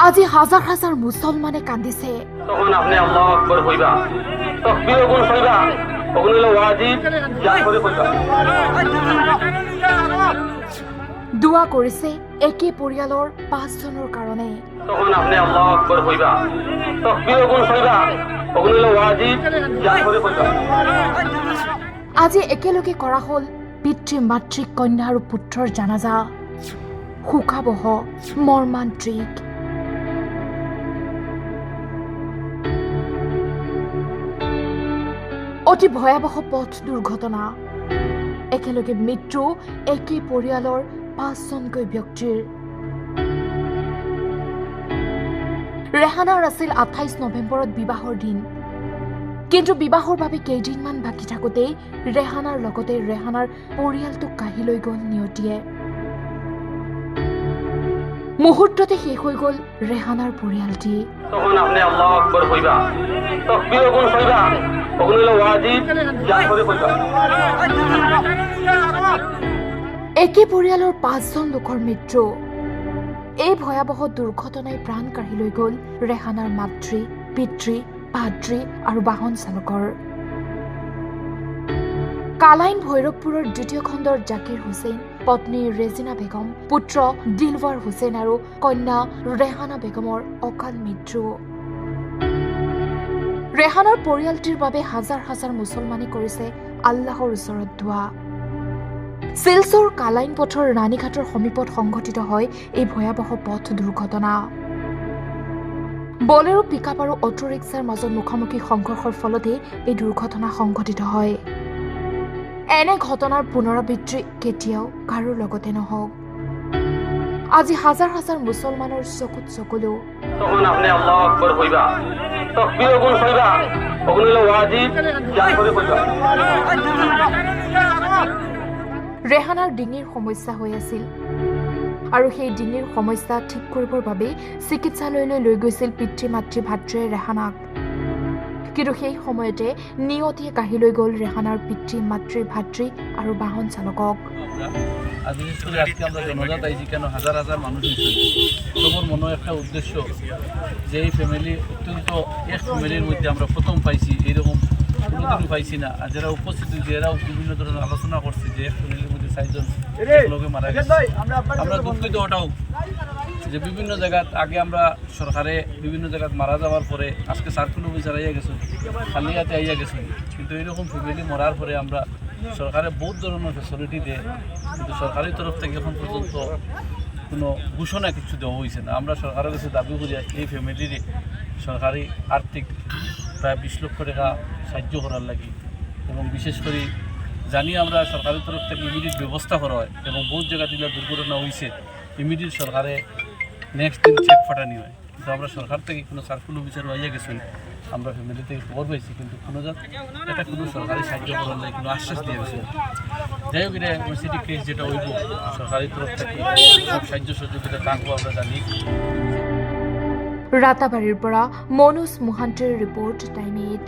আজি হাজার হাজার মুসলমানে কান্দিছে। তখন আপনি আল্লাহু আকবার কইবা, তাকবীর ওগুন কইবা, ওগুন হলো ওয়াজিব, যা করে কইবা। দোয়া কৰিছে একে পৰিয়ালৰ 5 জনৰ কাৰণে। তখন আপনি আল্লাহু আকবার কইবা, তাকবীর ওগুন কইবা, ওগুন হলো ওয়াজিব, যা করে কইবা। আজি একেলগে কৰা হ'ল পিতৃ মাতৃ কন্যা আৰু পুত্ৰৰ জানাজা। শোকাবহ মৰ্মান্তিক। অতি ভয়াৱহ পথ দুৰ্ঘটনা। একেলগে মৃত্যু একে পৰিয়ালৰ 5 জনকৈ ব্যক্তিৰ। ৰেহানাৰ আছিল 28 নৱেম্বৰত বিবাহৰ দিন। কিন্তু বিবাহৰ বাবে কেইদিনমান বাকী থাকোঁতেই ৰেহানাৰ লগতে ৰেহানাৰ পৰিয়ালটোক কাঢ়ি লৈ গ'ল নিয়তিয়ে। মুহূৰ্ততে শেষ হৈ গ'ল ৰেহানাৰ পৰিয়ালটি। তখন আপনি আল্লাহু আকবাৰ কইবা, তাকবীৰ ওগুন কইবা, ওগুন হলো ওয়াজিব, যা কৰে কইবা। একে পৰিয়ালৰ 5 জন লোকৰ মৃত্যু। এই ভয়াৱহ দুৰ্ঘটনাই প্ৰাণ কাঢ়ি লৈ গ'ল ৰেহানাৰ মাতৃ, পিতৃ, ভাতৃ আৰু বাহন চালকৰ। কালাইন ভৈৰৱপুৰৰ 2য় খণ্ডৰ জাকিৰ হুছেইন, পত্নী ৰেজিনা বেগম, পুত্ৰ দিলৱাৰ হুছেইন আৰু কন্যা ৰেহানা বেগমৰ অকাল মৃত্যু। ৰেহানাৰ পৰিয়ালটিৰ বাবে হাজাৰ হাজাৰ মুছলমানে কৰিছে আল্লাহৰ ওচৰত দোৱা। শিলচৰ কালাইন পথৰ ৰাণীঘাটৰ সমীপত সংঘটিত হয় এই ভয়াৱহ পথ দুৰ্ঘটনা। বলেৰো পিকআপ আৰু অটো ৰিক্সাৰ মাজত মুখামুখি সংঘৰ্ষৰ ফলতে এই দুৰ্ঘটনা সংঘটিত হয়। এনে ঘটনাৰ পুনৰাবৃত্তি কেতিয়াও কাৰো লগতে নহওক। আজি হাজাৰ হাজাৰ মুছলমানৰ চকুত চকুলো। তখন আপনি আল্লাহু আকবাৰ কইবা, তাকবীৰ ওগুন কইবা, ওগুন হলো ওয়াজিব, যা কৰে কইবা। ৰেহানাৰ ডিঙিৰ সমস্যা হৈ আছিল আৰু সেই ডিঙিৰ সমস্যা ঠিক কৰিবৰ বাবে চিকিৎসালয়লৈ লৈ গৈছিল পিতৃ মাতৃ ভাতৃয়ে ৰেহানাক। কিন্তু সেই সময়তে নিয়তিয়ে কাঢ়ি লৈ গ'ল ৰেহানাৰ পিতৃ মাতৃ ভাতৃ আৰু বাহন চালকক। আজকে আমরা জনজাত আইছি কেন হাজার হাজার মানুষ সবার মনে একটা উদ্দেশ্য যে এই ফ্যামিলি অত্যন্ত এক ফ্যামিলির মধ্যে আমরা প্রথম পাইছি, এইরকম কোনোদিনও পাইছি না। আর যারা উপস্থিত হয়েছে এরাও বিভিন্ন ধরনের আলোচনা করছে যে এক ফ্যামিলির মধ্যে 4 জন লোকে মারা গেছে। আমরা দুঃখিত ওটাও যে বিভিন্ন জায়গাত আগে আমরা সরকারে বিভিন্ন জায়গাত মারা যাওয়ার পরে আজকে সার্কুল অফিসার আইয়া গেছে, খালিয়াতে আইয়া গেছে, কিন্তু এইরকম ফ্যামিলি মরার পরে আমরা সরকারে বহুত ধরনের ফেসিলিটি দেয়, কিন্তু সরকারের তরফ থেকে এখন পর্যন্ত কোনো ঘোষণা কিছু দেওয়া হয়েছে না। আমরা সরকারের কাছে দাবি করি এই ফ্যামিলির সরকারি আর্থিক প্রায় 20 লক্ষ টাকা সাহায্য করার লাগে, এবং বিশেষ করে জানি আমরা সরকারের তরফ থেকে ইমিডিয়েট ব্যবস্থা করা হয়, এবং বহুত জায়গা দিলে দুর্ঘটনা হয়েছে ইমিডিয়েট সরকারে নেক্সট দিন চেক ফাটানি হয়। কিন্তু আমরা সরকার থেকে কোনো সার্কুল অফিসার হইয়া গেছেন, আমরা ফ্যামিলি থেকে খবর পাইছি, কিন্তু কোনো এটা কোনো সরকারি সাহায্য করার লাগে কোনো আশ্বাস দিয়ে গেছে। যাই হোক এটা ইউনিভার্সিটি কেস যেটা হইব সরকারি তরফ থেকে সব সাহায্য সহযোগিতা থাকবো আমরা জানি। ৰাতাবাৰীৰ পৰা মনোজ মোহান্তিৰ ৰিপৰ্ট টাইম 8।